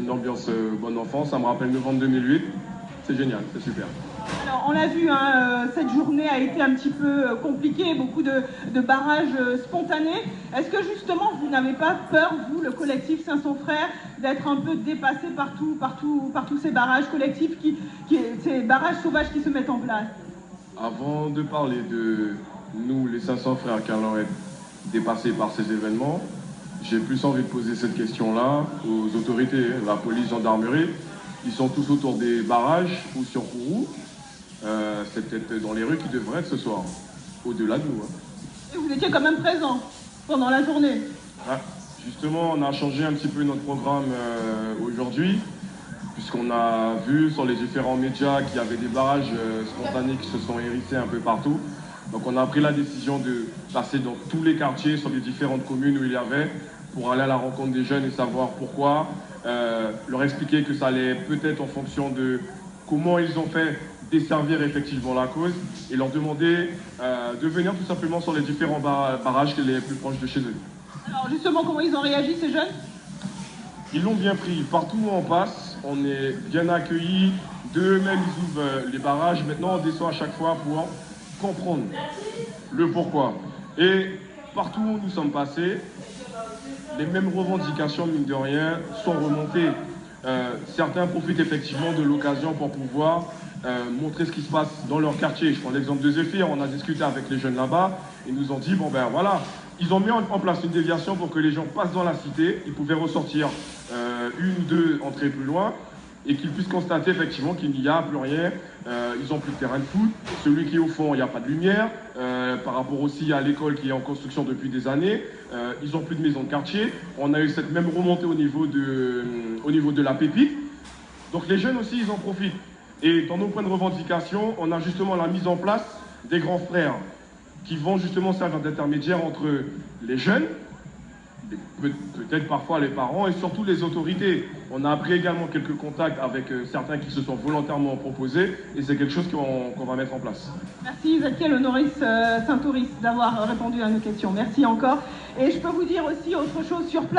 une ambiance bonne enfant. Ça me rappelle novembre 2008. C'est génial, c'est super. Alors, on l'a vu, hein, cette journée a été un petit peu compliquée, beaucoup de barrages spontanés. Est-ce que justement, vous n'avez pas peur, vous, le collectif 500 Frères, d'être un peu dépassé par tous ces barrages collectifs, ces barrages sauvages qui se mettent en place? Avant de parler de nous, les 500 Frères, qui allons être dépassés par ces événements, j'ai plus envie de poser cette question-là aux autorités, la police, gendarmerie. Ils sont tous autour des barrages ou sur Kourou. C'est peut-être dans les rues qui devraient être ce soir, au-delà de nous. Hein. Et vous étiez quand même présent pendant la journée. Ah, justement, on a changé un petit peu notre programme aujourd'hui, puisqu'on a vu sur les différents médias qu'il y avait des barrages spontanés qui se sont hérissés un peu partout. Donc on a pris la décision de passer dans tous les quartiers, sur les différentes communes où il y avait, pour aller à la rencontre des jeunes et savoir pourquoi, leur expliquer que ça allait peut-être en fonction de comment ils ont fait desservir effectivement la cause et leur demander de venir tout simplement sur les différents barrages les plus proches de chez eux. Alors justement, comment ils ont réagi ces jeunes? Ils l'ont bien pris. Partout où on passe, on est bien accueillis. D'eux-mêmes, ils ouvrent les barrages. Maintenant, on descend à chaque fois pour comprendre le pourquoi. Et partout où nous sommes passés, les mêmes revendications, mine de rien, sont remontées. Certains profitent effectivement de l'occasion pour pouvoir montrer ce qui se passe dans leur quartier. Je prends l'exemple de Zéphyr, on a discuté avec les jeunes là-bas, ils nous ont dit, bon ben voilà, ils ont mis en place une déviation pour que les gens passent dans la cité, ils pouvaient ressortir une ou deux entrées plus loin, et qu'ils puissent constater effectivement qu'il n'y a plus rien, ils n'ont plus de terrain de foot, celui qui est au fond, il n'y a pas de lumière, par rapport aussi à l'école qui est en construction depuis des années, ils n'ont plus de maison de quartier, on a eu cette même remontée au niveau de la pépite, donc les jeunes aussi ils en profitent. Et dans nos points de revendication, on a justement la mise en place des grands frères qui vont justement servir d'intermédiaire entre les jeunes, peut-être parfois les parents et surtout les autorités. On a appris également quelques contacts avec certains qui se sont volontairement proposés et c'est quelque chose qu'on va mettre en place. Merci Ezekiel Honoris Saint-Oris d'avoir répondu à nos questions. Merci encore. Et je peux vous dire aussi autre chose sur place.